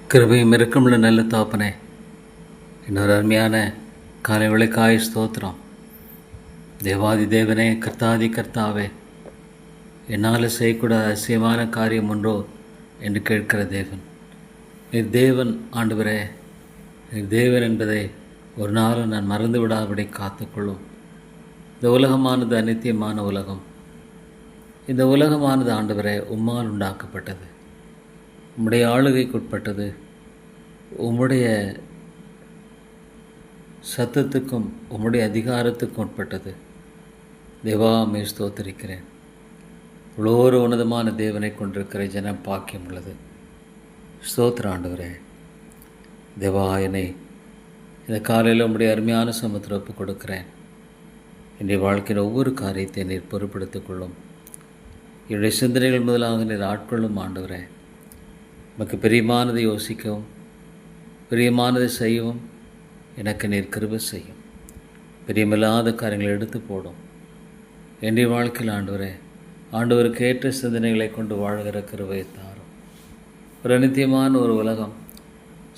கிருபையும் இரக்கமுள்ள நல்ல தாப்பனே, இன்னொரு அருமையான காலை விளக்காய் ஸ்தோத்திரம். தேவாதி தேவனே, கர்த்தாதி கர்த்தாவே, என்னால் செய்யக்கூடாத அதிசயமான காரியம் ஒன்றோ என்று கேட்கிற தேவன். நீர் தேவன் ஆண்டவரே, நீர் தேவன் என்பதை ஒரு நாளும் நான் மறந்து விடாதபடி காத்துக்கொள்ளும். இந்த உலகமானது அநித்தியமான உலகம். இந்த உலகமானது ஆண்டவரே உம்மால் உண்டாக்கப்பட்டது, உம்முடைய ஆளுகைக்குட்பட்டது, உம்முடைய சத்தத்துக்கும் உம்முடைய அதிகாரத்துக்கும் உட்பட்டது. தேவா, மே ஸ்தோத்திரிக்கிறேன். இவ்வளோ உன்னதமான தேவனை கொண்டிருக்கிற ஜனம் பாக்கியம் உள்ளது. ஸ்தோத்திர ஆண்டவரே. தேவா, என்னை இந்த காலையில் உம்முடைய அருமையான சமத்தில் ஒப்புக் கொடுக்கிறேன். என்னுடைய வாழ்க்கையின் ஒவ்வொரு காரியத்தை நீர் பொறுப்படுத்திக் கொள்ளும். என்னுடைய சிந்தனைகள் முதலாக நீர் ஆட்கொள்ளும் ஆண்டவரே. நமக்கு பிரியமானதை யோசிக்கவும் பிரியமானதை செய்யவும் எனக்கு நீர் கிருபை செய்யும். பிரியமில்லாத காரியங்களை எடுத்து போடும். என்னுடைய வாழ்க்கையில் ஆண்டவரே, ஆண்டவருக்கு ஏற்ற சிந்தனைகளை கொண்டு வாழ்கிற கிருபையை தாரும். ஒரு அநித்தியமான ஒரு உலகம்.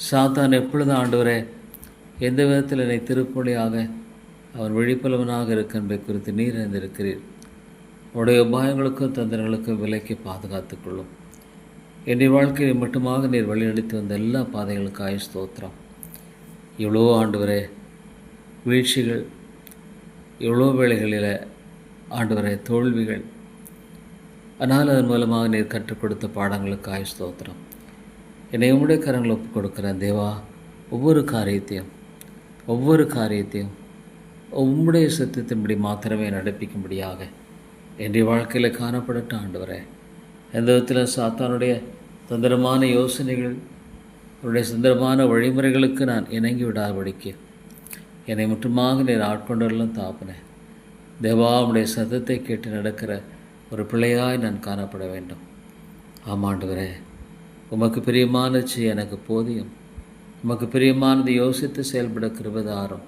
சாத்தான் எப்பொழுது ஆண்டவரே எந்த விதத்தில் என்னை திருப்பொழியாக அவன் விழிப்புலவனாக இருக்க என்பதை குறித்து நீர் அறிந்திருக்கிறீர். உடைய உபாயங்களுக்கும் தந்திரங்களுக்கும் விலைக்கு பாதுகாத்துக் கொள்ளும். என்னுடைய வாழ்க்கையை மட்டுமாக நீர் வழிநடத்தி வந்த எல்லா பாதைகளுக்காக ஸ்தோத்திரம். இவ்வளோ ஆண்டவரே வீழ்ச்சிகள், எவ்வளோ வேளைகளில் ஆண்டவரே தோல்விகள், ஆனால் அதன் மூலமாக நீர் கற்றுக் கொடுத்த பாடங்களுக்காக ஸ்தோத்திரம். என்னை உம்முடைய கரங்களை ஒப்புக் கொடுக்குறேன் தேவா. ஒவ்வொரு காரியத்தையும் உம்முடைய சத்தியத்தின்படி மாத்திரமே நடப்பிக்கும்படியாக என்னுடைய வாழ்க்கையில் காணப்படட்ட ஆண்டவரே. எந்த விதத்தில் சாத்தானுடைய தந்திரமான யோசனைகள், அவருடைய சுந்தரமான வழிமுறைகளுக்கு நான் இணங்கி விடாதபடிக்கு என்னை முற்றுமாக நீர் ஆட்கொண்டெல்லாம் தாப்பினேன். தேவா, உடைய சத்தத்தை கேட்டு நடக்கிற ஒரு பிள்ளையாய் நான் காணப்பட வேண்டும். ஆமாண்டவரே, உமக்கு பிரியமானது செய்ய எனக்கு போதியும். உமக்கு பிரியமானது யோசித்து செயல்பட கிருபதாரும்.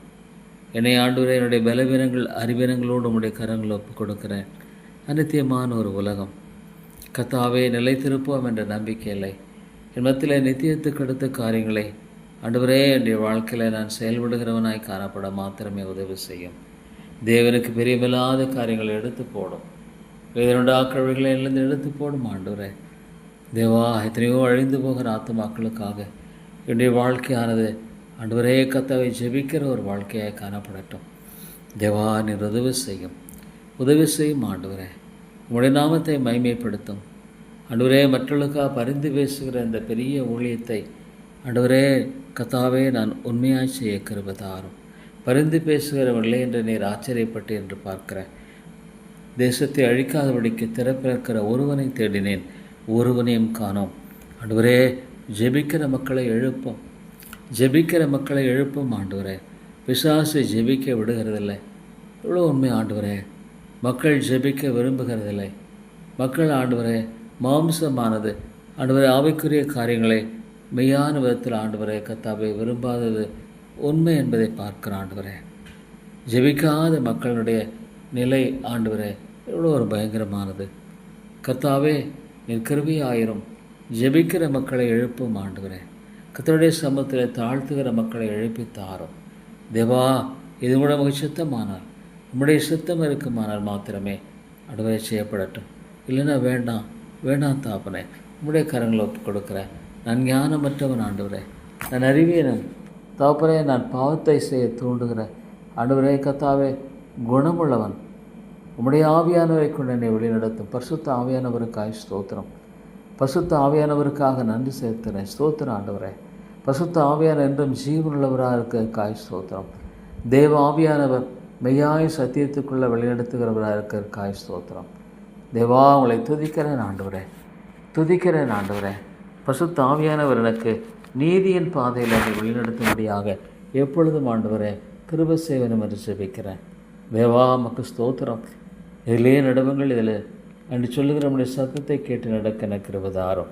என்னை ஆண்டவரே, என்னுடைய பலவீனங்கள் அறிவீனங்களோடு உம்முடைய கரங்களை ஒப்புக் கொடுக்கிறேன். அநித்தியமான ஒரு உலகம். கர்த்தாவே, நிலைத்திருப்போம் என்ற நம்பிக்கை இல்லை. என் மத்தியில் நித்தியத்துக்கு அடுத்த காரியங்களை ஆண்டவரே என்னுடைய வாழ்க்கையில் நான் செயல்படுகிறவனாய் காணப்பட மாத்திரமே உதவி செய்யும். தேவனுக்கு பிரியமில்லாத காரியங்களை எடுத்து போடும். வேதனுடைய இருந்து எடுத்து போடும் ஆண்டவரே. தேவா, எத்தனையோ அழிந்து போகிற ஆத்துமாக்களுக்காக என்னுடைய வாழ்க்கையானது ஆண்டவரே கர்த்தாவை ஜெபிக்கிற ஒரு வாழ்க்கையாக காணப்படட்டும். தேவா, நீர் உதவி செய்யும் ஆண்டவரே. உம்முடைய நாமத்தை மகிமைப்படுத்தும் ஆண்டவரே. மற்றவர்களுக்காக பரிந்து பேசுகிற இந்த பெரிய ஊழியத்தை ஆண்டவரே கர்த்தாவே நான் உண்மையாய் செய்ய கிருபை தாரும். பரிந்து பேசுகிறவர்களே என்று நீர் ஆச்சரியப்பட்டு என்று பார்க்கிறேன். தேசத்தை அழிக்காதபடிக்கு திறப்பிறக்கிற ஒருவனை தேடினேன், ஒருவனையும் காணோம். ஆண்டவரே, ஜெபிக்கிற மக்களை எழுப்பும் ஆண்டவரே. பிசாசை ஜெபிக்க விடுகிறதில்லை. இவ்வளோ உண்மை ஆண்டவரே. மக்கள் ஜெபிக்க விரும்புகிறதில்லை. மக்கள் ஆண்டவரே மாம்சமானது ஆண்டவரே ஆவிக்குரிய காரியங்களை மெய்யான விதத்தில் ஆண்டவரே கர்த்தாவை விரும்பாதது உண்மை என்பதை பார்க்கிற ஆண்டவரே. ஜெபிக்காத மக்களுடைய நிலை ஆண்டவரே எவ்வளோ ஒரு பயங்கரமானது. கர்த்தாவே, நீர் கிருபையாயிரும். ஜெபிக்கிற மக்களை எழுப்பும் ஆண்டவரே. கர்த்தருடைய சமூகத்தில் தாழ்த்துகிற மக்களை எழுப்பித்தாரும். தேவா, இது கூட நமக்கு சித்தமானால், உம்முடைய சித்தம் இருக்குமானால் மாத்திரமே ஆண்டவரே செய்யப்படட்டும். இல்லைன்னா வேண்டாம் தாப்பனே. உம்முடைய கரங்களை ஒப்புக் கொடுக்குறேன். நான் ஞானமற்றவன் ஆண்டவரே, நான் அறிவீனன் தாப்பனே. நான் பாவத்தை செய்ய தூண்டுகிற ஆண்டவரே கர்த்தாவே குணமுள்ளவன். உம்முடைய ஆவியானவரை கொண்டு என்னை வழிநடத்தும் பரிசுத்த ஆவியானவருக்காக ஸ்தோத்திரம். பரிசுத்த ஆவியானவருக்காக நன்றி செலுத்துகிறேன். ஸ்தோத்திரம் ஆண்டவரே. பரிசுத்த ஆவியான என்றும் ஜீவனுள்ளவராக இருக்கிறதுக்காக ஸ்தோத்திரம். தேவ ஆவியானவர் மெய்யாய் சத்தியத்துக்குள்ளே வழிநடத்துகிறவராக இருக்கிறதுக்காக ஸ்தோத்திரம். தேவா, உங்களை துதிக்கிறேன் ஆண்டவரே. பரிசுத்த ஆவியானவர் எனக்கு நீதியின் பாதையில் என்னை வழிநடத்தும்படியாக எப்பொழுதும் ஆண்டவரே கிருபை செய்வனும் என்று ஜெபிக்கிறேன். தேவா, நமக்கு ஸ்தோத்திரம். இதிலே நடுவங்கள் இதில் என்று சொல்லுகிற நம்முடைய சத்தத்தை கேட்டு நடக்க எனக்கு கிருபை தாரும்.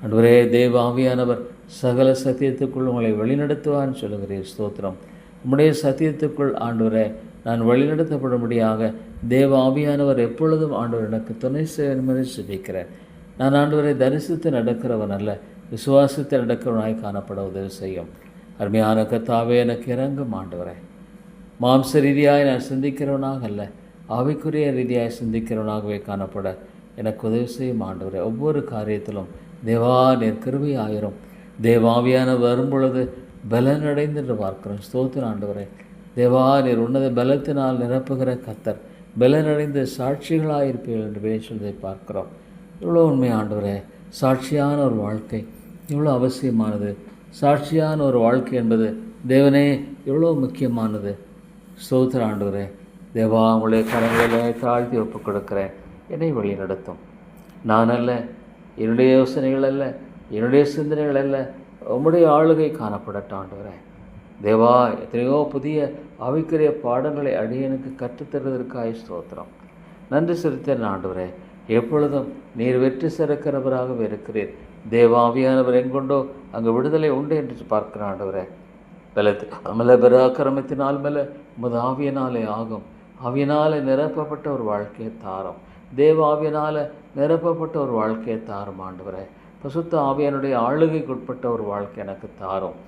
ஆண்டவரே, தேவ ஆவியானவர் சகல சத்தியத்துக்குள் உங்களை வழிநடத்துவான்னு சொல்லுகிறேன். ஸ்தோத்திரம். உம்முடைய சத்தியத்துக்குள் ஆண்டவரே நான் வழிநடத்தப்படும்படியாக தேவ ஆவியானவர் எப்பொழுதும் ஆண்டவர் எனக்கு துணை செய்ய என்பதை சிந்திக்கிறேன். நான் ஆண்டவரை தரிசித்து நடக்கிறவன் அல்ல, விசுவாசத்தை நடக்கிறவனாய் காணப்பட உதவி செய்யும். அருமையான கர்த்தாவே, எனக்கு இறங்கும் ஆண்டவரே. மாம்ச ரீதியாய் நான் சிந்திக்கிறவனாக அல்ல, ஆவிக்குரிய ரீதியாய் சிந்திக்கிறவனாகவே காணப்பட எனக்கு உதவி செய்யும் ஆண்டவரே. ஒவ்வொரு காரியத்திலும் தேவா நீர் கிருபையாயிரும். தேவாவியான வரும்பொழுது பலனடைந்து என்று பார்க்கிறோம். ஸ்தோத்திரம் ஆண்டவரே. தேவா நீர் உன்னத பலத்தினால் நிரப்புகிற கர்த்தர், பலனடைந்து சாட்சிகளாயிருப்பீர்கள் என்று பேசுவதை பார்க்கிறோம். இவ்வளோ உண்மை ஆண்டவரே. சாட்சியான ஒரு வாழ்க்கை இவ்வளோ அவசியமானது. சாட்சியான ஒரு வாழ்க்கை என்பது தேவனே எவ்வளோ முக்கியமானது. ஸ்தோத்திரம் ஆண்டவரே. தேவா உங்களுடைய கரங்களை தாழ்த்தி ஒப்புக் கொடுக்கிறேன். என்னை வழி நடத்தும். நான் அல்ல, என்னுடைய யோசனைகள் அல்ல, என்னுடைய சிந்தனைகள் அல்ல, உம்முடைய ஆளுகை காணப்படட்டும் ஆண்டவரே. தேவா, எத்தனையோ புதிய ஆவிக்குரிய பாடங்களை அடியனுக்கு கற்றுத்தருவதற்காக ஸ்தோத்திரம். நன்றி செலுத்தேன் ஆண்டவரே. எப்பொழுதும் நீர் வெற்றி சிறக்கிறவராகவே இருக்கிறீர். தேவாவியானவர் எங்கொண்டோ அங்கு விடுதலை உண்டு என்று பார்க்கிற ஆண்டவரே. பலத்து பராக்கிரமத்தினால் மேல உமது ஆவியனாலே ஆகும். ஆவியனாலே நிரப்பப்பட்ட ஒரு வாழ்க்கையை தாரும். தேவ ஆவியனால நிரப்பப்பட்ட ஒரு வாழ்க்கையை தாரும் ஆண்டவரே. பசுத்த ஆவியானுடைய ஆளுகைக்குட்பட்ட ஒரு வாழ்க்கை எனக்கு தாரும்.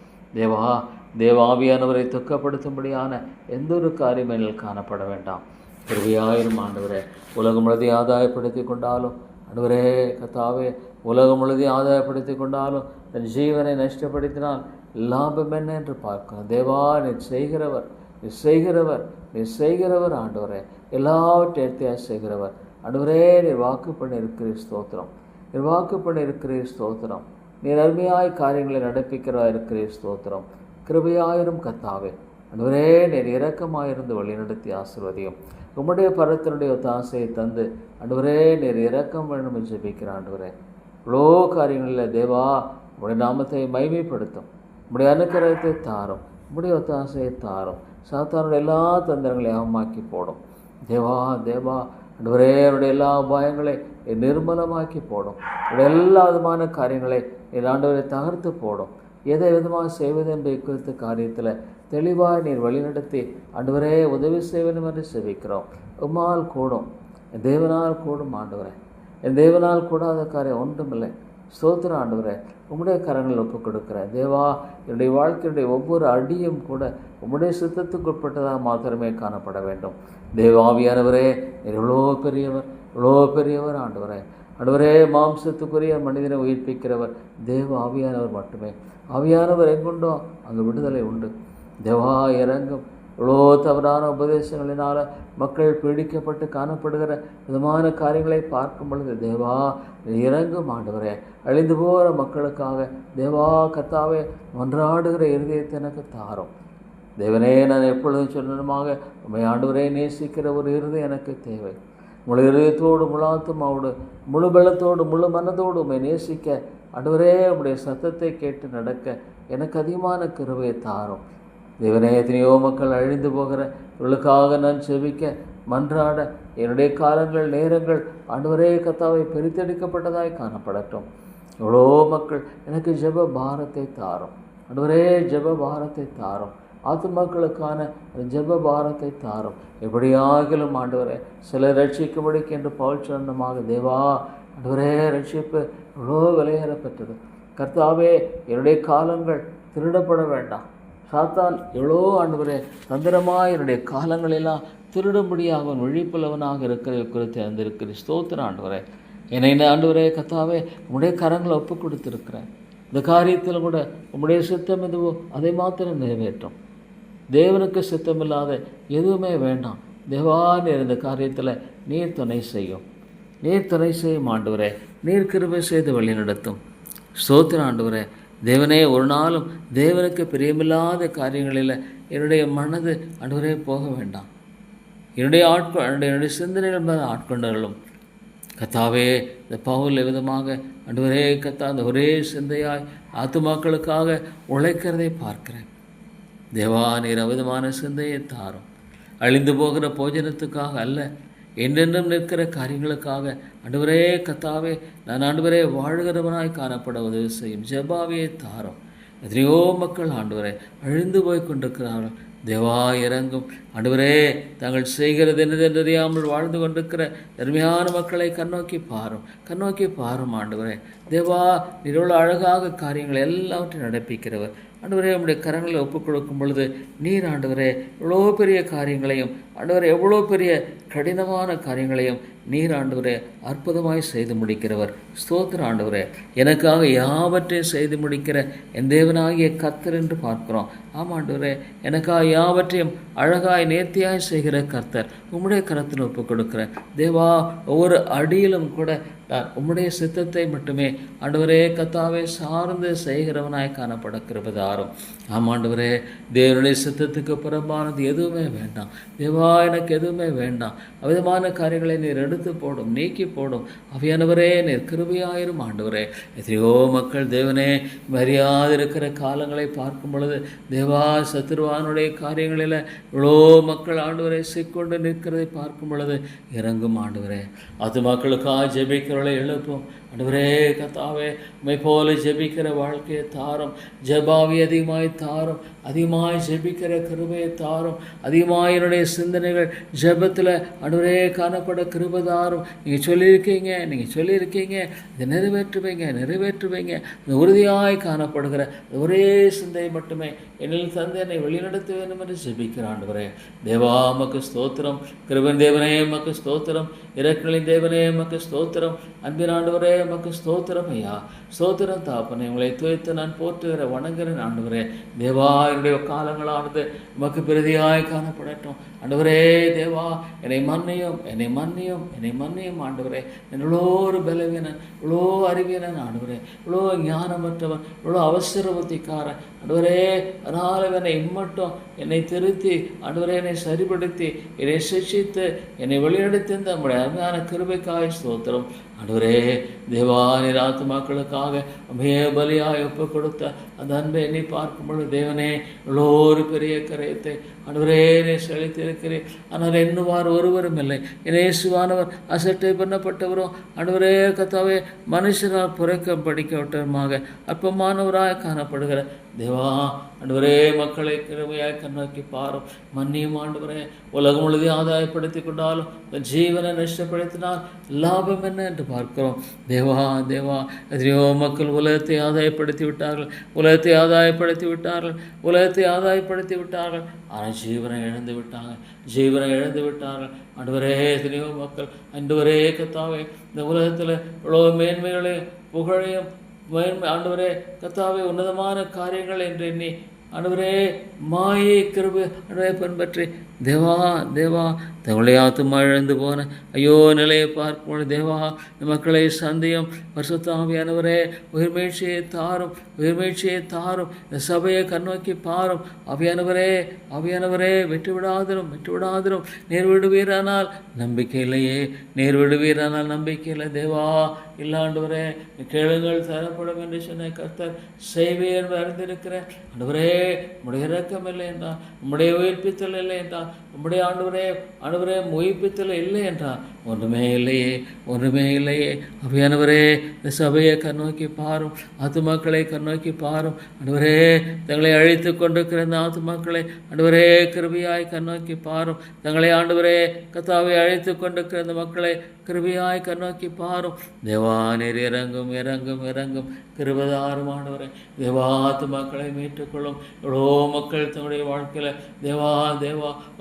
தேவாவியானவரை துக்கப்படுத்தும்படியான எந்த ஒரு காரியமேனில் காணப்பட வேண்டாம். கிருபையாயிரும் ஆண்டவரே. உலகம் முழுதை ஆதாயப்படுத்தி கொண்டாலும் ஆண்டவரே கர்த்தாவே, உலகம் முழுதை ஆதாயப்படுத்தி கொண்டாலும் தன் ஜீவனை நஷ்டப்படுத்தினால் லாபம் என்ன என்று பார்க்கணும். தேவா, நீர் செய்கிறவர், நீர் செய்கிறவர், நீர் செய்கிறவர் ஆண்டவரே. எல்லாவற்றையும் செய்கிறவர் ஆண்டவரே. நீர் வாக்கு பண்ணி இருக்கிறீர் ஸ்தோத்திரம். நீர் வாக்கு பண்ணி இருக்கிறீர் ஸ்தோத்திரம். நீர் அருமையாய் காரியங்களை நடப்பிக்கிறவா இருக்கிறீர் ஸ்தோத்திரம். கிருபையாயிரும் கர்த்தாவே. ஆண்டவரே, நீர் இரக்கமாயிருந்து வழிநடத்தி ஆசீர்வதியும். உம்முடைய பரத்தினுடைய ஒத்தாசையை தந்து ஆண்டவரே நீர் இரக்கம் வேணும் என்று ஜெபிக்கிற ஆண்டவரே. இவ்வளோ காரியங்களில் தேவா உம்முடைய நாமத்தை மகிமைப்படுத்தும். உம்முடைய அனுக்கிரகத்தை தாரும். உம்முடைய ஒத்தாசையை தாரும். சாத்தானுடைய எல்லா தந்திரங்களையும் அவமாக்கி போடும். தேவா ஆண்டவரே, அவருடைய எல்லா உபாயங்களை நிர்மலமாக்கி போடும். அவருடைய எல்லா விதமான காரியங்களை நீர் ஆண்டவரை தகர்த்து போடும். எதை விதமாக செய்வது என்பதை குறித்த காரியத்தில் தெளிவாக நீர் வழிநடத்தி ஆண்டவரே உதவி செய்வேன் என்று செபிக்கிறோம். உம்மால் கூடும், என் தேவனால் கூடும் ஆண்டவரே. என் தேவனால் கூடாத காரியம் ஒன்றுமில்லை. ஸ்தோத்திரம் ஆண்டவரே. உம்முடைய கரங்கள் ஒப்புக் கொடுக்கிறேன். தேவா, என்னுடைய வாழ்க்கையுடைய ஒவ்வொரு அடியும் கூட உம்முடைய சித்தத்துக்கு உட்பட்டதாக மாத்திரமே காணப்பட வேண்டும். தேவாவியானவரே, நீர் எவ்வளோ பெரியவர், எவ்வளோ பெரியவர் ஆண்டவரே. ஆண்டவரே, மாம்சத்துக்குரிய மனிதனை உயிர்ப்பிக்கிறவர் தேவ ஆவியானவர் மட்டுமே. ஆவியானவர் எங்குண்டோ அங்கு விடுதலை உண்டு. தேவா இறங்கும். இவ்வளோ தவறான உபதேசங்களினால் மக்கள் பீடிக்கப்பட்டு காணப்படுகிற விதமான காரியங்களை பார்க்கும் பொழுது தேவா இறங்கும் ஆண்டவரே. அழிந்து போகிற மக்களுக்காக தேவா கர்த்தாவே மன்றாடுகிற இருதயத்தை எனக்கு தாரும். தேவனே, நான் எப்பொழுதும் சொன்னதுமாக உண்மை ஆண்டவரே நேசிக்கிற ஒரு இருதயம் எனக்கு தேவை. முழு இருதயத்தோடு, முழு ஆத்துமாவோடு, முழு பலத்தோடு, முழு மனதோடு உண்மை நேசிக்க ஆண்டவரே உம்முடைய சத்தத்தை கேட்டு நடக்க எனக்கு அதிகமான கிருபையை தாரும். தேவனே, எத்தனையோ மக்கள் அழிந்து போகிற இவர்களுக்காக நான் செபிக்க மன்றாட என்னுடைய காலங்கள் நேரங்கள் ஆண்டவரே கர்த்தாவை பிரித்தெடுக்கப்பட்டதாய் காணப்படட்டும். எவ்வளோ மக்கள் எனக்கு ஜெப பாரத்தை தாரும். ஆண்டவரே, ஜெப பாரத்தை தாரும். ஆத்துமாக்களுக்கான ஜெப பாரத்தை தாரும். எப்படியாகிலும் ஆண்டவரே சிலர் ரட்சிக்கும்படிக்கு என்று பவுல் சொன்னமாக தேவா ஆண்டவரே, ரட்சிப்பு எவ்வளோ விலையேறப்பட்டது. கர்த்தாவே, என்னுடைய காலங்கள் திருடப்பட வேண்டாம். சாத்தான் எவ்வளோ ஆண்டவரே தந்திரமாக என்னுடைய காலங்களெல்லாம் திருடும்படியாக அவன் விழிப்புள்ளவனாக இருக்கிற குறித்து அறிந்திருக்கிறேன். ஸ்தோத்திரம் ஆண்டவரே. என்னை ஆண்டவரே கர்த்தாவே உம்முடைய கரங்களை ஒப்பு கொடுத்துருக்கிறேன். இந்த காரியத்தில் கூட உம்முடைய சித்தம் எதுவோ அதை மாத்திரம் நிறைவேற்றும். தேவனுக்கு சித்தமில்லாத எதுவுமே வேண்டாம். தேவா, நீர் இந்த காரியத்தில் நீர் துணை செய்யும். நீர் துணை செய்யும் ஆண்டவரே. நீர் கிருபை செய்து வழி நடத்தும். ஸ்தோத்திரம் ஆண்டவரே. தேவனே, ஒரு நாளும் தேவனுக்கு பிரியமில்லாத காரியங்களில் என்னுடைய மனது ஆண்டவரே போக வேண்டாம். என்னுடைய சிந்தனைகள் மேலே ஆட்கொண்டர்களும் கர்த்தாவே, இந்த பவுல் விதமாக ஆண்டவரே கர்த்தா அந்த ஒரே சிந்தையாய் ஆத்துமாக்களுக்காக உழைக்கிறதை பார்க்கிறேன். தேவா, நீர் அவிதமான சிந்தையை தாரும். அழிந்து போகிற போஜனத்துக்காக அல்ல, என்றென்றும் நிற்கிற காரியங்களுக்காக ஆண்டவரே கர்த்தாவே நான் ஆண்டவரே வாழ்கிறவனாய் காணப்பட உதவி செய்யும். ஜெபாவியை தாரும். எத்தனையோ மக்கள் ஆண்டவரே அழிந்து போய் கொண்டிருக்கிறார்கள். தேவா இறங்கும் ஆண்டவரே. தாங்கள் செய்கிறது என்னதென்று அறியாமல் வாழ்ந்து கொண்டிருக்கிற அருமையான மக்களை கண்ணோக்கி பாரும் ஆண்டவரே. தேவா, நீர் எவ்வளோ அழகாக காரியங்களை எல்லாவற்றையும் நடப்பிக்கிறவர். ஆண்டவரே, உம்முடைய கரங்களை ஒப்புக் கொடுக்கும் பொழுது நீர் ஆண்டவரே எவ்வளோ பெரிய காரியங்களையும், ஆண்டவரே எவ்வளோ பெரிய கடினமான காரியங்களையும் நீர் ஆண்டவரே அற்புதமாய் செய்து முடிக்கிறவர். ஸ்தோத்திர ஆண்டவரே, எனக்காக யாவற்றையும் செய்து முடிக்கிற என் தேவனாகிய கர்த்தர் என்று பார்க்கிறோம். ஆமாண்டவரே, எனக்காக யாவற்றையும் அழகாய் நேர்த்தியாய் செய்கிற கர்த்தர் உம்முடைய கரத்தில் ஒப்புக் கொடுக்கிறேன். தேவா, ஒவ்வொரு அடியிலும் கூட நான் உம்முடைய சித்தத்தை மட்டுமே ஆண்டவரே கர்த்தாவே சார்ந்து செய்கிறவனாய் காணப்பட கிருபைதாரும். ஆமாண்டவரே, தேவனுடைய சித்தத்துக்கு புறம்பானது எதுவுமே வேண்டாம். தேவா, எனக்கு எதுவுமே வேண்டாம். அவ்விதமான காரியங்களை நீர் எடுத்து போடும், நீக்கி போடும். அவையானவரே, நீர் கிருபையாயிரும் ஆண்டவரே. எத்தனையோ மக்கள் தேவனே மரியாதை இருக்கிற காலங்களை பார்க்கும் பொழுது தேவா, சத்துருவானுடைய காரியங்களில் இவ்வளோ மக்கள் ஆண்டவரை சிக்கொண்டு நிற்கிறதை பார்க்கும் பொழுது இறங்கும் ஆண்டவரே. அது மக்களுக்காக ஜெபிக்கிறவர்களை எழுப்பும் ஆண்டவரே. கர்த்தாவே, உம்மை போல ஜெபிக்கிற வாழ்க்கையை தாரும். ஜெபாவி அதிகமாய் தாரும். அதிகமாய் ஜெபிக்கிற கிருபையை தாரும். அதிகமாக என்னுடைய சிந்தனைகள் ஜெபத்தில் ஆண்டவரே காணப்பட கிருபை தாரும். நீங்கள் சொல்லியிருக்கீங்க இதை நிறைவேற்றுவீங்க. இந்த உறுதியாய் காணப்படுகிற ஒரே சிந்தை மட்டுமே என்னில் தந்து என்னை வழிநடத்த வேண்டும் என்று ஜெபிக்கிற ஆண்டவரே. தேவா, உமக்கு ஸ்தோத்திரம். கிருபையின் தேவனே உமக்கு ஸ்தோத்திரம். இரக்கங்களின் தேவனே உமக்கு ஸ்தோத்திரம். அன்பின் ஆண்டவரே உமக்கு ஸ்தோத்திரம். ஐயா, ஸ்தோத்திரம் தாப்பனே. உங்களை துவைத்து நான் போற்றுகிற வணங்குகிறேன் ஆண்டவரே. தேவா, என்னுடைய காலங்களானது உமக்கு பிரதியாய் காணப்படட்டும் ஆண்டவரே. தேவா, என்னை மன்னியும் ஆண்டவரே. இவ்வளோ ஒரு பலவீனன், இவ்வளோ அறிவீனன் ஆண்டவரே, இவ்வளோ ஞானமற்றவன், இவ்வளோ அவசர புத்திக்காரன் ஆண்டவரே. அதனால் என்னை திருத்தி ஆண்டவரே, என்னை சரிப்படுத்தி, என்னை சிக்ஷித்து, என்னை வழிநடத்தி நம்முடைய அருமையான கிருபைக்காய் ஸ்தோத்திரம் ஆண்டவரே. தேவா, நீர் ஆத்துமாக்களுக்காக அமைய பலியாய் ஒப்பு கொடுத்த அந்த அன்பை என்னை பார்க்கும் பொழுது தேவனே, இவ்வளோ ஒரு பெரிய கரையத்தை ஆண்டவரே நீ செலுத்தியிருக்கிறேன். ஆனால் எண்ணுவார் ஒருவரும் இல்லை. இயேசுவானவர் அசட்டை பண்ணப்பட்டவரும் ஆண்டவரே கர்த்தாவே மனுஷரால் புறக்கப்படுக்கப்பட்டவருமாக அற்பமானவராக காணப்படுகிற தேவா, ஆண்டவரே மக்களை கிருபையாய் கண்ணோக்கி பாரும். மன்னியும் ஆண்டவரே. உலகம் முழுதை ஆதாயப்படுத்தி கொண்டாலும் தன் ஜீவனை நஷ்டப்படுத்தினால் லாபம் என்ன என்று பார்க்கிறோம். தேவா, எத்தனையோ மக்கள் உலகத்தை ஆதாயப்படுத்தி விட்டார்கள். ஆனால் ஜீவனை இழந்து விட்டார்கள். ஆண்டவரே, எத்தனையோ மக்கள் ஆண்டவரே கர்த்தாவே இந்த உலகத்தில் இவ்வளோ மேன்மைகளையும் புகழையும் ஆண்டவரே கர்த்தாவே உன்னதமான காரியங்கள் என்று எண்ணி ஆண்டவரே மாயை கிருபை ஆண்டவரை பின்பற்றி தேவா தங்களுடைய ஆத்துமா இழந்து போன ஐயோ நிலையை பார்க்கும்போது தேவா, மக்களை சந்தியும் பரிசுத்தாவியானவரே உயிர்மீழ்ச்சியை தாரும். இந்த சபையை கண்ணோக்கி பாரும். ஆவியானவரே விட்டுவிடாதிரும். நேர் விடுவீரானால் நம்பிக்கை இல்லை. தேவா, இல்லாண்டவரே கேளுங்கள் தரப்படும் என்று சொன்ன கர்த்தர் செய்வேன் என்று அறிந்திருக்கிறேன் ஆண்டவரே. உம்முடைய இரக்கம் இல்லை என்றால், உம்முடைய உயிர்ப்பித்தல் இல்லை என்றால், உம்முடைய ஆண்டவரே உயிர்ப்பித்தல் இல்லை என்றால் ஒன்றுமே இல்லையே. அவையானவரே இந்த சபையை கண்ணோக்கி பாரும். ஆத்துமாக்களை கண்ணோக்கி பாரும் ஆண்டவரே. தங்களை அழைத்து கொண்டிருக்கிற இந்த ஆத்துமாக்களை ஆண்டவரே கிருபையாய் கண்ணோக்கி பாரும். தங்களை ஆண்டவரே கர்த்தாவை அழைத்து கொண்டிருக்கிற இந்த மக்களை கிருபையாய் கண்ணோக்கி பாரும். தேவா, நீர் இறங்கும் கிருபைதாரும் ஆண்டவரே. தேவா, ஆத்துமாக்களை மீட்டுக்கொள்ளும். எவ்வளோ மக்கள் தன்னுடைய வாழ்க்கையில் தேவா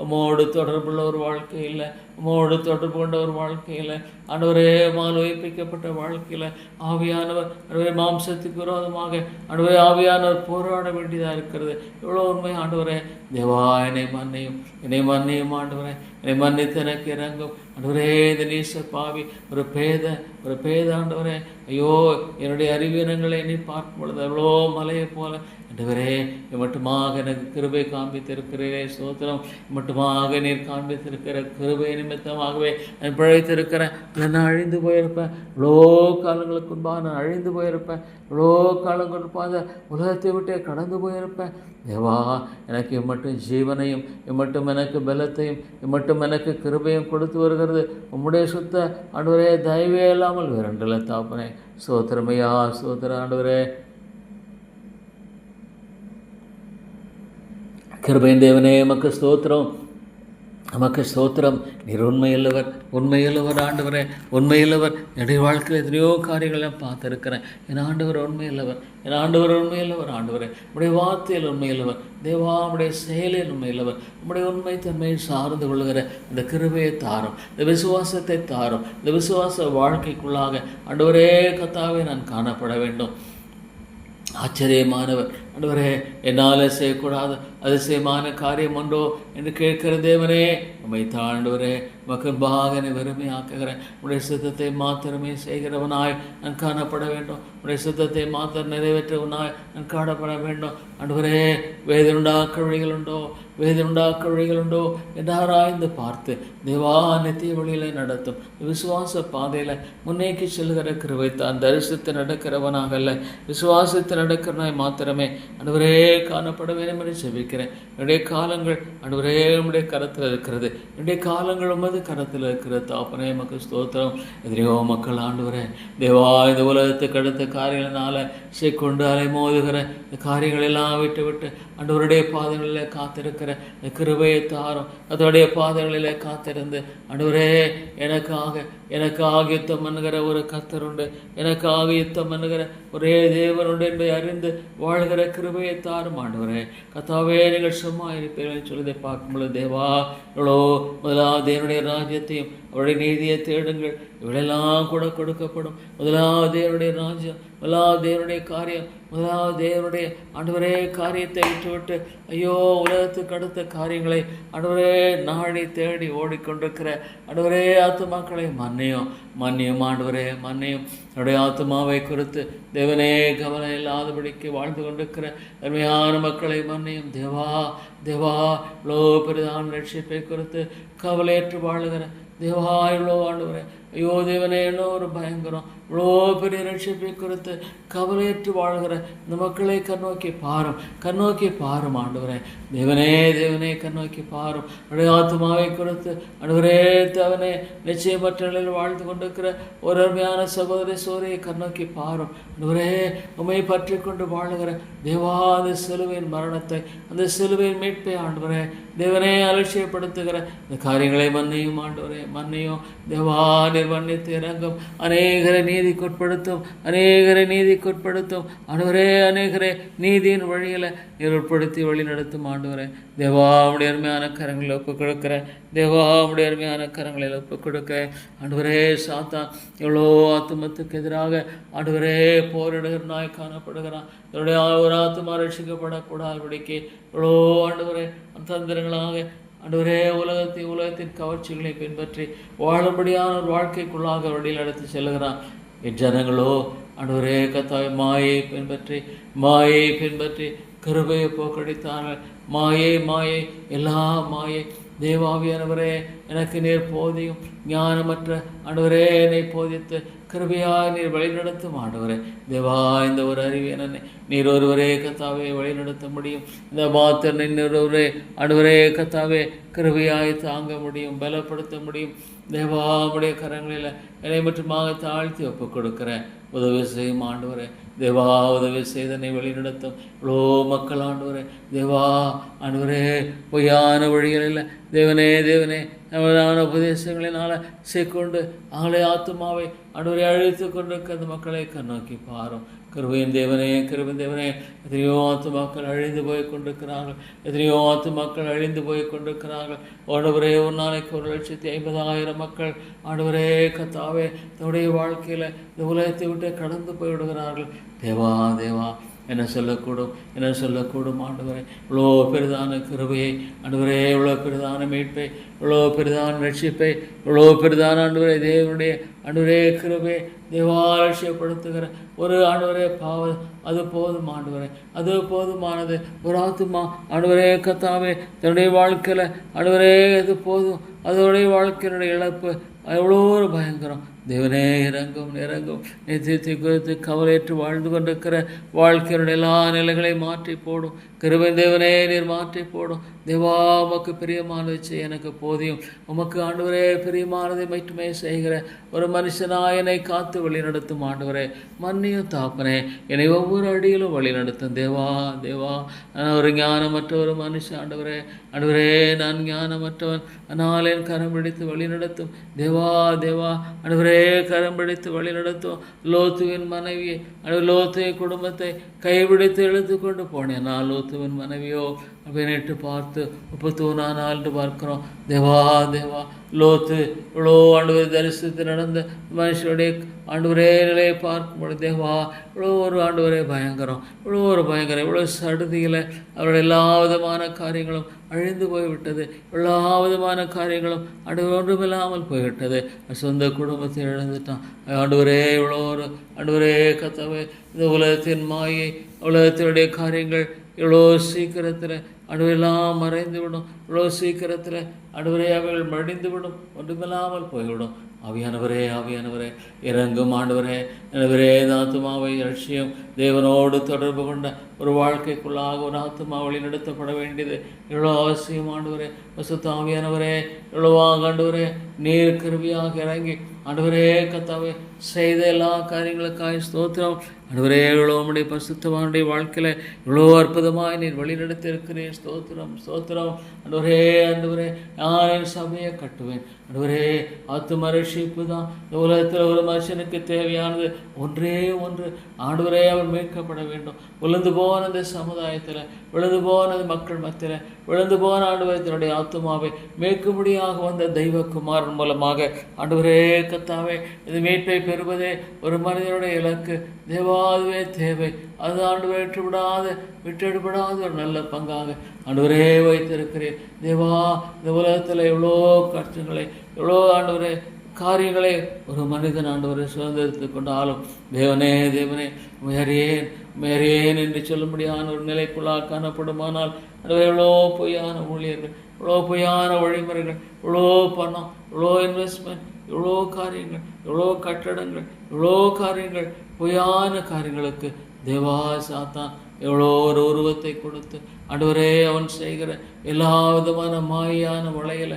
உம்மோடு தொடர்புள்ள ஒரு வாழ்க்கை இல்லை, உம்மோடு தொடர்பு கொண்ட ஒரு வாழ்க்கையில் ஆண்டவரே மால் உயிர்ப்பிக்கப்பட்ட வாழ்க்கையில் ஆவியானவர் ஆண்டவரே மாம்சத்துக்கு விரோதமாக ஆண்டவரே ஆவியானவர் போராட வேண்டியதாக இருக்கிறது. எவ்வளோ உண்மை ஆண்டவரே. தேவா, என்னை மன்னியும் ஆண்டவரே. என்னை மன்னித்து எனக்கு இறங்கும் ஆண்டவரே. இந்த நீச பாவி ஒரு பேத ஆண்டவரே. ஐயோ, என்னுடைய அறிவீனங்களை எண்ணி பார்க்கும் பொழுது எவ்வளோ மலையை போல ஆண்டவரே மட்டுமாக எனக்கு கிருபை காண்பித்திருக்கிறீரே ஸ்தோத்திரம். மட்டுமாக நீர் காண்பித்திருக்கிற கிருபை நிமித்தமாகவே நான் பிழைத்திருக்கிறேன். நான் அழிந்து போயிருப்பேன். இவ்வளோ காலங்களுக்கு முன்பாக நான் அழிந்து போயிருப்பேன். இவ்வளோ காலங்களுக்கு முன்பாக உலகத்தை விட்டே கடந்து போயிருப்பேன். தேவா, எனக்கு இம்மட்டும் ஜீவனையும் இம்மட்டும் எனக்கு பலத்தையும் இம்மட்டும் எனக்கு கிருபையும் கொடுத்து வருகிறது உம்முடைய சுத்த ஆண்டவரே தயவே இல்லாமல் வேறண்டில்லை தாப்பனே. ஸ்தோத்திரமையா, ஸ்தோத்திர ஆண்டவரே. கிருபையின் தேவனே உமக்கு ஸ்தோத்திரம். நமக்கு ஸ்தோத்திரம். நீர் உண்மையுள்ளவர், உண்மையுள்ளவர் ஆண்டவரே, உண்மையுள்ளவர். என்னுடைய வாழ்க்கையில் எத்தனையோ காரியங்களை நான் பார்த்துருக்கிறேன். என் ஆண்டவர் உண்மையுள்ளவர், என் ஆண்டவர் உண்மையுள்ளவர். ஆண்டவரே, உடைய வார்த்தையில் உண்மையுள்ளவர். தேவா, உடைய செயலில் உண்மையுள்ளவர். உடைய உண்மை தன்மையை சார்ந்து கொள்கிற இந்த கிருபையை தாரும், இந்த விசுவாசத்தை தாரும். இந்த விசுவாச வாழ்க்கைக்குள்ளாக ஆண்டவரே கர்த்தாவே நான் காணப்பட வேண்டும். ஆச்சரியமானவர் ஆண்டவரே, என்னால் செய்யக்கூடாது அதிசயமான காரியம் உண்டோ என்று கேட்கிற தேவனே, உம்மை தாழ்ந்தவரே, மகன்பாக வெறுமையாக்குகிறேன். உடைய சித்தத்தை மாத்திரமே செய்கிறவனாய் நான் காணப்பட வேண்டும். உடைய சித்தத்தை மாத்திரம் நிறைவேற்றவனாய் நான் காணப்பட வேண்டும். ஆண்டவரே, வேதனுண்டாக்க வழிகள் உண்டோ, வேதனுண்டாக்க வழிகள் உண்டோ என்று ஆராய்ந்து பார்த்து தேவா நித்திய வழியில் நடத்தும் விசுவாச பாதையில் முன்னேக்கி செல்கிற கிருபை தான். தரிசித்து நடக்கிறவனாக அல்ல, விசுவாசித்து நடக்கிறவனாய் மாத்திரமே ஆண்டவரே காணப்பட வேண்டும் என்று செபிக்கிறேன். என்னுடைய காலங்கள் ஆண்டவரே உம்முடைய கரத்தில் இருக்கிறது. என்னுடைய காலங்கள் உமது கரத்தில் இருக்கிறது. தாப்பனே, மக்கு ஸ்தோத்திரம். எதிரையோ மக்கள் ஆண்டவரே தேவா, இந்த உலகத்துக்கு அடுத்த காரியங்களினால கொண்டு அலை மோதுகிற இந்த காரியங்கள் எல்லாம் விட்டு விட்டு ஆண்டவருடைய பாதங்களில் காத்திருக்கிற இந்த கிருபையை தாரும். அதோடைய பாதங்களில் காத்திருந்து ஆண்டவரே எனக்காக யுத்தம் பண்ணுகிற ஒரு கர்த்தர் உண்டு, எனக்காக யுத்தம் பண்ணுகிற ஒரே தேவன் உண்டு என்பதை அறிந்து வாழ்கிற கிருபையை தாரும். ஆண்டவரே கர்த்தாவே, நீங்கள் சும்மா இருப்பீர்கள் சொல்வதை பார்க்கும்பொழுது தேவா, இவ்வளோ முதலாவது தேவனுடைய ராஜ்யத்தையும் அவருடைய நீதியை தேடுங்கள், இவளெல்லாம் கூட கொடுக்கப்படும். முதலாவது தேவனுடைய ராஜ்யம், முதலாவது தேவனுடைய காரியம், முதலாவது தேவனுடைய ஆண்டவரே காரியத்தை விட்டுவிட்டு ஐயோ உலகத்துக்கு அடுத்த காரியங்களை ஆண்டவரே நாடி தேடி ஓடிக்கொண்டிருக்கிற ஆண்டவரே ஆத்துமாக்களை மன்னியும் ஆண்டவரே மன்னியும். என்னுடைய ஆத்துமாவை குறித்து தேவனே கவனம் இல்லாதபடிக்கு வாழ்ந்து கொண்டிருக்கிற அருமையான மக்களை மன்னியும். தேவா இவ்வளோ பெரிதான ரட்சிப்பை குறித்து கவலையற்று வாழுகிற தேவா இவ்வளோ ஆண்டவரே, ஐயோ தேவனே என்ன ஒரு பயங்கரம், இவ்வளோ பெரிய ரட்சிப்பை குறித்து கவலையற்று வாழ்கிற இந்த மக்களை கண்ணோக்கி பாரும் ஆண்டவரே. தேவனே கண்ணோக்கி பாரும். என்னுடைய ஆத்மாவை குறித்து ஆண்டவரே தேவனே நிச்சயமற்ற நிலையில் வாழ்ந்து கொண்டிருக்கிற ஒரு அருமையான சகோதரி சோரையை கண்ணோக்கி பாரும் ஆண்டவரே. உம்மை பற்றி கொண்டு வாழுகிற தேவா, அந்த சிலுவையின் மரணத்தை, அந்த சிலுவையின் மீட்பை ஆண்டவரே தேவனே அலட்சியப்படுத்துகிற இந்த காரியங்களை மன்னியும் ஆண்டவரே, மன்னியும் தேவா. மன்னித்து இறங்கும், அநேகரை நீதிக்குட்படுத்தும் ஆண்டவரே, அநேகரை நீதியின் வழியில் உட்படுத்தி வழி நடத்தும் ஆண்டவரே. தேவா உடைய அருமையான கரங்களில் ஒப்புக் கொடுக்கிறேன். தேவா உடைய அருமையான கரங்களில் ஒப்புக் கொடுக்கிறேன் ஆண்டவரே. சாத்தான் எவ்வளோ ஆத்துமத்துக்கு எதிராக ஆண்டவரே போரிடுகிறனாய் காணப்படுகிறான். என்னுடைய ஒரு ஆத்துமா ரட்சிக்கப்படக்கூடாதபடிக்கு எவ்வளோ ஆண்டவரே தந்திரங்களாக ஆண்டவரே உலகத்தின் கவர்ச்சிகளை பின்பற்றி வாழும்படியான ஒரு வாழ்க்கைக்குள்ளாக வழியில் நடத்தி செல்கிறான். இஜனங்களோ ஆண்டவரே கர்த்தாவே மாயை பின்பற்றி கிருபையை போக்கடித்தார்கள். மாயை எல்லா மாயை. தேவாவியானவரே, எனக்கு நீர் போதியும், ஞானமற்ற ஆண்டவரே என்னை போதித்து கிருபையாக நீர் வழிநடத்தும் ஆண்டவரே. தேவா, இந்த ஒரு அறிவியனை நீர் ஒருவரே கர்த்தாவே வழிநடத்த முடியும். இந்த மாத்திரை ஒருவரே ஆண்டவரே கர்த்தாவே கிருபையாய் தாங்க முடியும், பலப்படுத்த முடியும். தேவா உடைய கரங்களில் என்னை மட்டுமாக தாழ்த்தி ஒப்புக் கொடுக்கிறேன். உதவி செய்யும் ஆண்டவரே. தேவா உதவி செய்தனை வழிநடத்தும் இவ்வளோ மக்கள் ஆண்டவரே. தேவா ஆண்டவரே பொய்யான வழிகளில் தேவனே நம்மளான உபதேசங்களினால் செய்கொண்டு அவளை ஆத்துமாவை ஆண்டவரை அழித்து கொண்டிருக்க அந்த மக்களை கண்ணோக்கி பாரும். கிருபையின் தேவனே எத்தனையோ ஆத்துமாக்கள் அழிந்து போய் கொண்டிருக்கிறார்கள். ஆண்டவரே ஒரு நாளைக்கு 1,50,000 மக்கள் ஆண்டவரே கர்த்தாவே தன்னுடைய வாழ்க்கையில் இந்த உலகத்தை விட்டு கடந்து போய்விடுகிறார்கள். தேவா என்ன சொல்லக்கூடும் ஆண்டவரே. இவ்வளோ பெரிதான கிருபையை ஆண்டவரே, இவ்வளோ பெரிதான மீட்பை, இவ்வளோ பெரிதான ரட்சிப்பை, இவ்வளோ பெரிதான ஆண்டவரே தேவனுடைய ஆண்டவரே கிருபை தேவாலட்சியப்படுத்துகிற ஒரு ஆண்டவரே பாவம் அது போதும் ஆண்டவரே, அது போதுமானது. ஒரு ஆத்துமா ஆண்டவரே கர்த்தாவே தன்னுடைய வாழ்க்கையில் ஆண்டவரே அது போதும். அதோடைய வாழ்க்கையினுடைய இழப்பு எவ்வளோ ஒரு பயங்கரம். தேவனே இறங்கும் இறங்கும். நித்தியத்தை குறித்து கவலையற்று வாழ்ந்து கொண்டிருக்கிற வாழ்க்கையினுடைய எல்லா நிலைகளையும் மாற்றி போடும். கிருபை தேவனே நீர் மாற்றி போடும். தேவா உமக்கு பிரியமானதை செய்ய எனக்கு போதியும். உமக்கு ஆண்டவரே பிரியமானதை மட்டுமே செய்கிற ஒரு மனுஷனாய் என்னை காத்து வழி நடத்தும் ஆண்டவரே. மன்னியும் தாப்பனே, என்னை ஒவ்வொரு அடியிலும் வழி நடத்தும் தேவா. தேவா, நான் ஒரு ஞானமற்ற ஒரு மனுஷன் ஆண்டவரே. ஆண்டவரே, நான் ஞானமற்றவன், ஆனால் என் கரம் பிடித்து வழி நடத்தும் தேவா. தேவா, ஆண்டவரே கரம் பிடித்து வழி நடத்தும். லோத்துவின் மனைவியை, லோத்துவின் குடும்பத்தை கைபிடித்து இழுத்து கொண்டு போனேன். நான் லோத்துவின் மனைவியோ அப்படின்ட்டு பார்த்து 31 நாள் பார்க்கிறோம். தேவா தேவா, லோத்து இவ்வளோ ஆண்டவரை தரிசித்து நடந்த மனுஷனுடைய ஆண்டவரே நிலையை பார்க்கும்பொழுது தேவா, இவ்வளோ ஒரு ஆண்டவரே பயங்கரம், இவ்வளோ ஒரு பயங்கரம். இவ்வளோ சடுதியில் அவருடைய எல்லா விதமான காரியங்களும் அழிந்து போய்விட்டது. எல்லா விதமான காரியங்களும் ஒன்றுமில்லாமல் போய்விட்டது. சொந்த குடும்பத்தை இழந்துட்டான் ஆண்டவரே. இவ்வளோ ஒரு ஆண்டவரே கத்தவே, இந்த உலகத்தின் மாயை, உலகத்தினுடைய காரியங்கள் இவ்வளோ சீக்கிரத்தில் அணுவெல்லாம் மறைந்து விடும். இவ்வளோ சீக்கிரத்தில் அணுவரே அவைகள் மடிந்து விடும், ஒன்றுமில்லாமல் போய்விடும். ஆவியானவரே ஆவியானவரே இறங்கும் ஆண்டவரே. ஆண்டவரே, இந்த ஆத்துமாவை லட்சியம் தேவனோடு தொடர்பு கொண்ட ஒரு வாழ்க்கைக்குள்ளாக ஒரு ஆத்துமா வழி நடத்தப்பட வேண்டியது எவ்வளோ அவசியம் ஆண்டவரே. பசுத்த ஆவியானவரே, எவ்வளோவாக ஆண்டவரே நீர் கருவியாக இறங்கி ஆண்டவரே கத்தாவே செய்த எல்லா காரியங்களுக்காக ஸ்தோத்திரம் ஆண்டவரே. எவ்வளோ உம்முடைய பசுத்தவானுடைய வாழ்க்கையில் இவ்வளோ அற்புதமாக நீர் வழி நடத்தி இருக்கிறேன். ஸ்தோத்திரம் ஸ்தோத்திரம் ஆண்டவரே. ஆண்டவரே, நான் என் சபையை கட்டுவேன் ஆண்டவரே. ஆத்தும ரட்சிப்பு தான் இந்த உலகத்தில் ஒரு மனுஷனுக்கு தேவையானது. ஒன்றே ஒன்று ஆண்டவரே, அவர் மீட்கப்பட வேண்டும். விழுந்து போன இந்த சமுதாயத்தில், விழுந்து போனது மக்கள் மத்தியில், விழுந்து போன ஆண்டவரத்தினுடைய ஆத்துமாவை மீட்கும்படியாக வந்த தெய்வகுமாரன் மூலமாக ஆண்டவரே கத்தாவே, இது மீட்பை பெறுவதே ஒரு மனிதனுடைய இலக்கு. தேவாதுவே தேவை. அது ஆண்டவரை விட்டுவிடாத ஒரு நல்ல பங்காக ஆண்டவரே வைத்திருக்கிறேன் தேவா. இந்த உலகத்தில் எவ்வளோ கஷ்டங்களை, எவ்வளோ ஆண்டவரே காரியங்களை ஒரு மனிதன் ஆண்டவரை சுதந்திரத்து கொண்டாலும் தேவனே தேவனே மேரியேன் என்று சொல்லும்படியான ஒரு நிலைக்குள்ளாக காணப்படுமானால் ஆண்டவரே, எவ்வளோ பொய்யான ஊழியர்கள், இவ்வளோ பொய்யான வழிமுறைகள், இவ்வளோ பணம், இவ்வளோ இன்வெஸ்ட்மெண்ட், இவ்வளோ காரியங்கள், இவ்வளோ கட்டடங்கள், இவ்வளோ காரியங்கள், பொய்யான காரியங்களுக்கு தேவா சாத்தான் எவ்வளோ ஒரு உருவத்தை கொடுத்து ஆண்டவரே அவன் செய்கிற எல்லா விதமான மாயான வளையல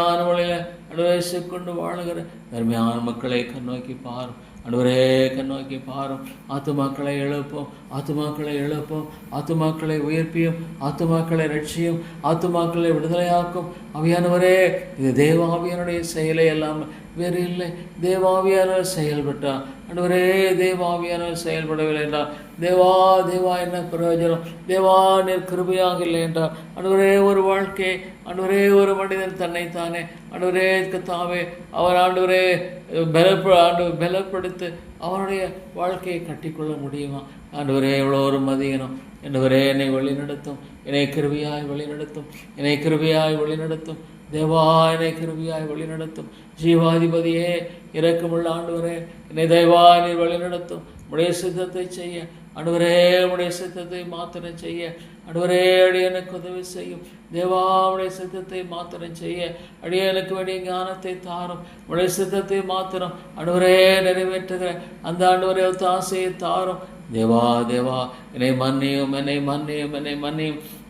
ஆண்டவரே கொண்டு வாழுகிற தர்மையான மக்களை கண்ணோக்கி பாரும் ஆண்டவரே, கண்ணோக்கி பாரும். ஆத்துமாக்களை எழுப்போம், ஆத்துமாக்களை உயர்ப்பியும், ஆத்துமாக்களை ரட்சியும், ஆத்துமாக்களை விடுதலையாக்கும். ஆவியானவரே, இது தேவாவியனுடைய செயலை எல்லாம் வேறு இல்லை. தேவாவியானவர் செயல்பட்டார் ஆண்டவரே. தேவாவியானவர் செயல்படவில்லை என்றால் தேவா என்ன பிரயோஜனம்? தேவா நீர் கிருபையாக இல்லை என்றார் ஆண்டவரே. ஒரு வாழ்க்கை ஆண்டவரே, ஒரு மனிதன் தன்னைத்தானே ஆண்டவரே கத்தாவே அவர் ஆண்டவரே பலப்படுத்து அவனுடைய வாழ்க்கையை கட்டிக்கொள்ள முடியுமா? ஆண்டவரே, எவ்வளோ ஒரு மதியனம் ஆண்டவரே, என்னை வழி நடத்தும், என்னை கிருபையாய் வழி நடத்தும் தேவா, என்னை கிருபையாய் வழி நடத்தும். ஜீவாதிபதியே, இரக்கமுள்ள ஆண்டவரே, என்னை தயவா நீர் வழி நடத்தும். உடைய சித்தத்தை செய்ய ஆண்டவரே, உடைய சித்தத்தை மாத்திரம் செய்ய ஆண்டவரே அடியனுக்கு உதவி செய்யும். தேவா, உடைய சித்தத்தை மாத்திரம் செய்ய அடியனுக்கு வேண்டிய ஞானத்தை தாரும். உடைய சித்தத்தை மாத்திரம் ஆண்டவரே நிறைவேற்றுகிற அந்த ஆண்டவரே ஆசையை தாரும். தேவா என்னை மன்னியும்.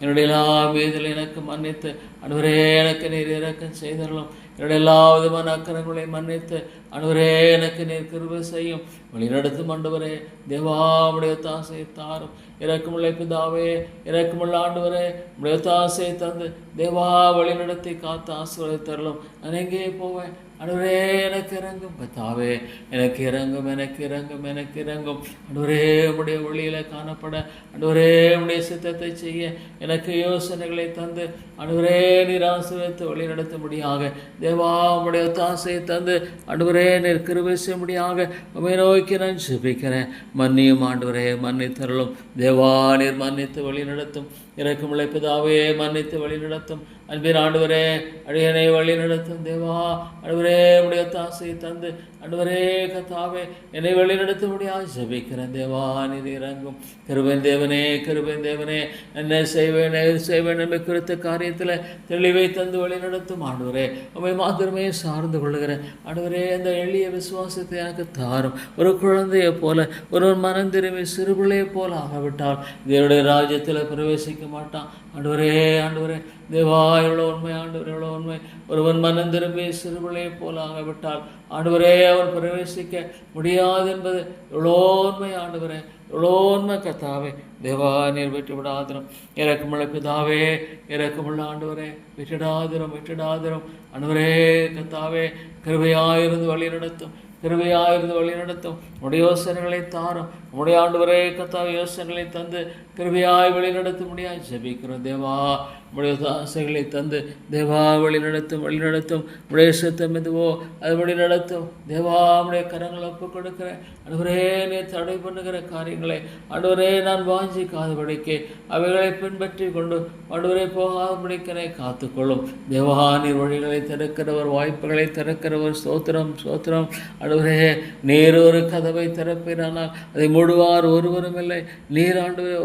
என்னுடைய எல்லா மீதில் எனக்கு மன்னித்து ஆண்டவரே எனக்கு நீர் இரக்கம் செய்தரலும். என்னுடைய எல்லா விதமான அக்கறங்களை மன்னித்து ஆண்டவரே எனக்கு நீர் கிருபை செய்யும். வழிநடத்தும் ஆண்டவரே. தேவா, உடைய தாசையை தாரும். இரக்கமுள்ள பிதாவே, இரக்கமுள்ள ஆண்டவரே, உடைய தாசையை தந்து தேவா வழி நடத்தி காத்து ஆசீர்வதித்தரலும். நான் எங்கே போவேன் ஆண்டவரே, எனக்கு இறங்கும் கத்தாவே, எனக்கு இறங்கும் ஆண்டவரே. உடைய வழியில காணப்பட ஆண்டவரே, உடைய சித்தத்தை செய்ய எனக்கு யோசனைகளை தந்து ஆண்டவரே நீர் ஆசீர்வதித்து வழி நடத்தும்படியாக தேவா உடைய தாசையை தந்து ஆண்டவரே நீர் கிருபை செய்யும்படியாக உம்மை நோக்கி நான் ஜெபிக்கிறேன். மன்னியும் ஆண்டவரே, மன்னித்தருளும் தேவா. நீர் மன்னித்து வழி நடத்தும். இரக்கமுள்ள பிதாவே, மன்னித்து வழி நடத்தும். அன்பின் ஆண்டவரே, அடியனை வழி நடத்தும் தேவா. ஆண்டவரே, ஆண்டவரே உடைய தாசை தந்து ஆண்டவரே கத்தாவே என்னை வழிநடத்தும்படியாக ஜெபிக்கிறேன். தேவா நீர் இறங்கும். கிருபையின் தேவனே என்ன செய்வேன் என்பதை குறித்த காரியத்தில் தெளிவை தந்து வழிநடத்தும் ஆண்டவரே. உம்மை மாத்திரமே சார்ந்து கொள்ளுகிறேன் ஆண்டவரே. அந்த எளிய விசுவாசத்தை எனக்கு தாரும். ஒரு குழந்தையை போல, ஒரு மனம் திரும்பி சிறுபிள்ளையை போல ஆகவிட்டால் தேவனுடைய ராஜ்யத்தில் பிரவேசிக்க மாட்டான் ஆண்டவரே. தேவா எவ்வளோ உண்மை ஆண்டவர், எவ்வளோ உண்மை. ஒருவன் மனம் திரும்பி சிறுபிள்ளையை போல ஆகவிட்டால் ஆண்டவரே அவன் பிரவேசிக்க முடியாது என்பது எவ்வளோ உண்மை ஆண்டவரே, எவ்வளோ உண்மை கத்தாவே. தேவா நீர் விட்டு விடாதிரும். இறக்கமுள்ள பிதாவே, இறக்கமுள்ள ஆண்டவரே, விட்டுடாதிரும் ஆண்டவரே கத்தாவே. கிருபையாயிருந்து வழி நடத்தும் உடைய யோசனைகளை தாரும். உடைய ஆண்டவரே கத்தாவே யோசனைகளை தந்து கிருபையாய் வழி நடத்த முடியாது ஜெபிக்கிறோம். தேவா உடைய ஆசைகளை தந்து தேவா வழி நடத்தும் உடைய சுத்தம் எதுவோ அது வழி நடத்தும். தேவா உடைய கரங்களை ஒப்புக் கொடுக்கிறேன் ஆண்டவரே. நீ தடை பண்ணுகிற காரியங்களை ஆண்டவரே நான் வாஞ்சிக்காதபடிக்கு அவைகளை பின்பற்றி கொண்டு ஆண்டவரே போகாதபடிக்கனை காத்துக்கொள்ளும். தேவா நீர் வழிகளை திறக்கிறவர், வாய்ப்புகளை திறக்கிறவர். ஸ்தோத்திரம் ஆண்டவரே. நீர் ஒரு கதவை திறப்பீரானால் அதை மூடுவார் ஒருவரும் இல்லை. நீர் ஆண்டவரே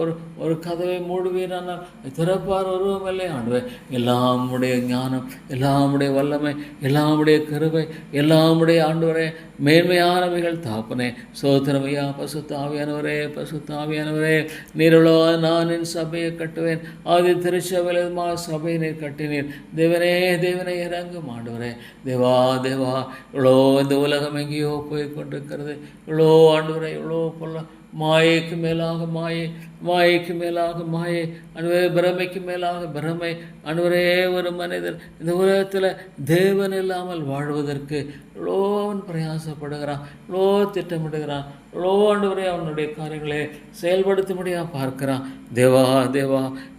ஒரு கதவை மூடுவீரானால் திறப்பார் ஒருவரும் இல்லை ஆண்டவரே. எல்லாமுடைய ஞானம், எல்லாமுடைய வல்லமை, எல்லாமுடைய கிருபை, எல்லாமுடைய ஆண்டவரே மேன்மையானவைகள் தாப்பனே. சோத்திரமையா பசுத்த ஆவியானவரே. நீருளோ நான் என் சபையை கட்டுவேன். ஆதி திருச்சபையில் சபையை நீர் கட்டினீர். தேவனே இறங்கும் ஆண்டவரே. தேவா இவ்வளோ இந்த உலகம் எங்கேயோ போய் கொண்டிருக்கிறது. இவ்வளோ ஆண்டவரே, இவ்வளோ பொல்ல மாயைக்கு மேலாக மாயை அன்றுவரே. பிரமைக்கு மேலாக பிரமை அன்றுவரே. ஒரு மனிதன் இந்த உலகத்தில் தேவன் இல்லாமல் வாழ்வதற்கு எவ்வளோ அவன் பிரயாசப்படுகிறான், எவ்வளோ திட்டமிடுகிறான், எவ்வளோ ஆண்டவரே அவனுடைய காரியங்களை செயல்படுத்தும்படியாக பார்க்கிறான். தேவா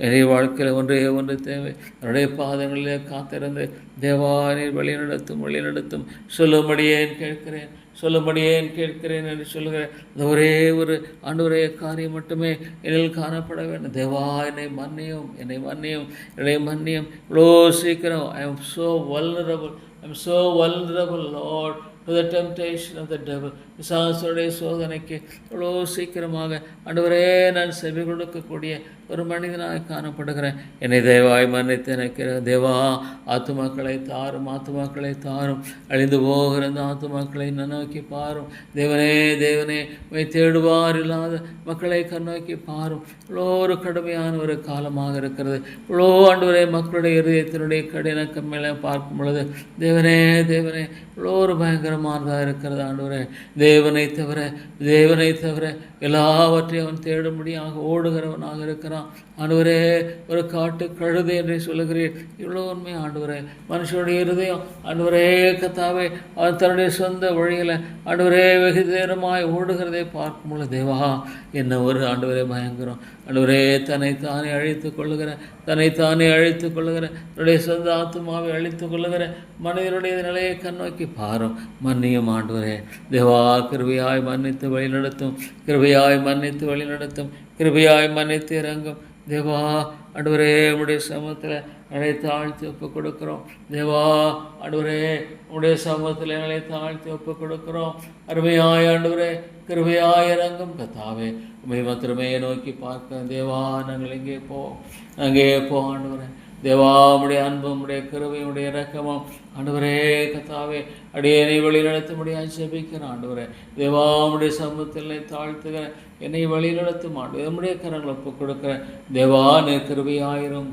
என்னுடைய வாழ்க்கையில் ஒன்று தேவை. அவருடைய பாதங்களிலே காத்திருந்து தேவா நீர் வழி நடத்தும் சொல்லும்படியேன் கேட்கிறேன் என்று சொல்லுகிறேன். இந்த ஒரே ஒரு ஆண்டவரே காரியம் மட்டுமே என்னில் காணப்பட வேண்டும். தேவா என்னை மன்னியும். இவ்வளோ சீக்கிரம் I am so vulnerable Lord to the temptation of the devil. பிசாசுடைய சோதனைக்கு இவ்வளோ சீக்கிரமாக ஆண்டவரே நான் செவி கொடுக்கக்கூடிய ஒரு மனிதனாக காணப்படுகிறேன். என்னை தேவாய் மன்னித்து நினைக்கிற தேவா ஆத்துமாக்களை தாரும். அழிந்து போகிற அந்த ஆத்துமாக்களை நோக்கி பாரும். தேவனே தேடுவார் இல்லாத மக்களை கண்ணோக்கி பாரும். இவ்வளோ ஒரு கடுமையான ஒரு காலமாக இருக்கிறது. இவ்வளோ ஆண்டவரே மக்களுடைய இதயத்தினுடைய கடினக்கம் மேலே பார்க்கும் பொழுது தேவனே இவ்வளோ ஒரு பயங்கரமானதாக இருக்கிறது ஆண்டவரே. தேவனை தவிர எல்லாவற்றையும் அவன் தேடும்படியாக ஓடுகிறவனாக இருக்கிறான் ஆண்டவரே. ஒரு காட்டு கழுதை என்று சொல்லுகிறீர். இவ்வளோ உண்மை ஆண்டவரே. மனுஷனுடைய இருதயம் ஆண்டவரே கத்தாவே அவன் தன்னுடைய சொந்த வழியில் ஆண்டவரே வெகு நேரமாய் ஓடுகிறதை பார்க்கும் பொழுது தேவா என்ன ஒரு ஆண்டவரே பயங்கரம் ஆண்டவரே. தன்னைத்தானே அழித்துக் கொள்ளுகிற தன்னுடைய சொந்த ஆத்துமாவை அழித்துக் கொள்ளுகிற மனிதனுடைய நிலையை கண்ணோக்கி பாரும். மன்னியும் ஆண்டவரே. தேவா கிருபையாய் மன்னித்து மன்னித்து இறங்கும். தேவா ஆண்டவரே உடைய சமூகத்தில் எங்களை தாழ்த்தி ஒப்புக் கொடுக்கிறோம். தேவா ஆண்டவரே உடைய சமூகத்தில் எங்களை தாழ்த்தி ஒப்புக் கொடுக்கிறோம். அருமையாய் ஆண்டவரே கிருபையாய் இறங்கும் கத்தாவே. உம்மை மாத்திரமே நோக்கி பார்க்க தேவா நாங்கள் எங்கே போ ஆண்டவரே. தேவா உடைய அன்பும் உடைய கிருபையும் உடைய இரக்கமும் ஆண்டவரே கத்தாவே அடியேனை வழி நடத்த முடியாது ஜெபிக்கிறேன் ஆண்டவரே. தேவா உடைய சமூகத்தில் தாழ்த்துகிற என்னை வழி நடத்தும் ஆண்டு நம்முடைய கரங்களை ஒப்புக் கொடுக்கிறேன். தேவா நீர் கிருபையாயிரும்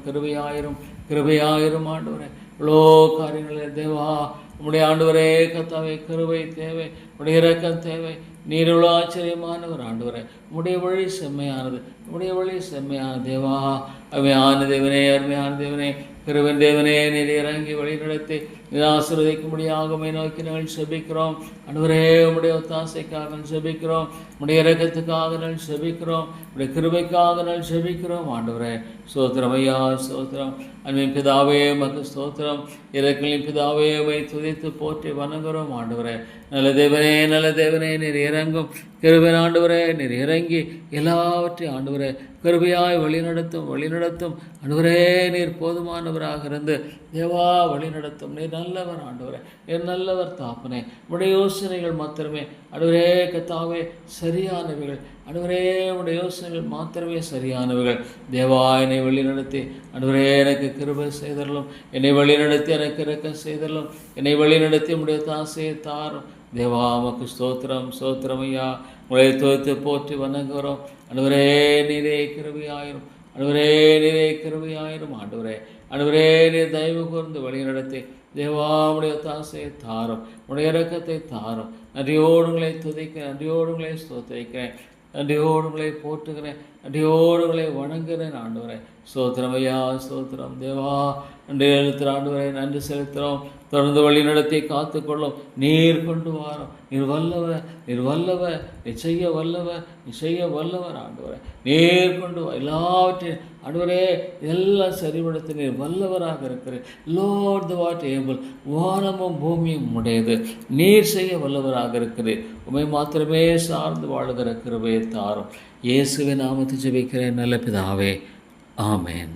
ஆண்டவரே. இவ்வளோ காரியங்களே தேவா உம்முடைய ஆண்டவரே கத்தாவே கிருபை தேவை, உடைய இரக்கம் தேவை. நீர் இவ்வளோ ஆச்சரியமானவர் ஆண்டவரே. உம்முடைய வழி செம்மையானது தேவா. அருமையான தேவனே கிருபையின் தேவனே நீர் இறங்கி வழி நடத்தி நீர் ஆசீர்வதிக்கும்படியாக உம்மை நோக்கி நாங்கள் ஜெபிக்கிறோம் ஆண்டவரே. உம்முடைய ஒத்தாசைக்காக நாங்கள் ஜெபிக்கிறோம், உம்முடைய இரக்கத்துக்காக நாங்கள் ஜெபிக்கிறோம், உம்முடைய கிருபைக்காக நாங்கள் ஜெபிக்கிறோம் ஆண்டவரே. ஸ்தோத்திரம் ஐயா, ஸ்தோத்திரம். அன்பின் பிதாவே உமக்கு ஸ்தோத்திரம். இரக்கங்களின் பிதாவே உம்மை துதித்து போற்றி வணங்குகிறோம் ஆண்டவரே. நல்ல தேவனே நீர் இறங்கும். கிருபையின் ஆண்டவரே நீர் இறங்கி எல்லாவற்றையும் ஆண்டவரே கிருபையாய் வழி நடத்தும் ஆண்டவரே. நீர் போதுமானவர் போதுமானவராக இருந்து தேவா வழி நடத்தும். நீர் நல்லவர் ஆண்டவரே, நீர் நல்லவர் தாப்பனே. உடைய யோசனைகள் மாத்திரமே ஆண்டவரே கர்த்தாவே சரியானவைகள். ஆண்டவரே உடைய யோசனைகள் மாத்திரமே சரியானவைகள். தேவா என்னை வழி நடத்தி ஆண்டவரே எனக்கு கிருபை செய்தரலும், என்னை வழி நடத்தி எனக்கு இரக்கம் செய்தரலும், என்னை வழி நடத்தி உடைய தாசையை தாரும். தேவா உமக்கு ஸ்தோத்திரம் ஸ்தோத்திரம் ஐயா. உங்களை தோத்து போற்றி வணங்குகிறோம். ஆண்டவரே நீரே கிருபையாயிரும், ஆண்டவரே நீரே கிருபையாயிரும். ஆண்டவரே நீர் தயவு கூர்ந்து வழி நடத்தி தேவா உடைய தாசையை தாரும், உடைய இரக்கத்தை தாரும். நன்றியோடு உங்களை துதிக்கிறேன், நன்றியோடு உங்களை ஸ்தோத்திரிக்கிறேன், நன்றியோடு உங்களை போற்றுகிறேன், நன்றியோடு உங்களை வணங்குகிறேன். ஆண்டவரே ஸ்தோத்திரம் ஐயா, ஸ்தோத்திரம் தேவா. நன்றி செலுத்துகிற ஆண்டவரை நன்றி செலுத்துகிறோம். தொடர்ந்து வழி நடத்தி காத்துக்கொள்ளும். நீர் கொண்டு வாரோம். நீர் வல்லவர், நீர் வல்லவர், நீ செய்ய வல்லவர், நீ செய்ய வல்லவர். ஆண்டவரை நீர் கொண்டு வா எல்லாவற்றையும். ஆண்டவரே எல்லாம் சரிபடுத்த நீர் வல்லவராக இருக்கிறேன். லார்ட் தி வாட் ஏபிள், வானமும் பூமியும் உடையது. நீர் செய்ய வல்லவராக இருக்கிறேன். உம்மை மாத்திரமே சார்ந்து வாழுகிற கிருபையை தாரும். இயேசுவின் நாமத்தை ஜெபிக்கிறேன் நல்ல பிதாவே, ஆமென்.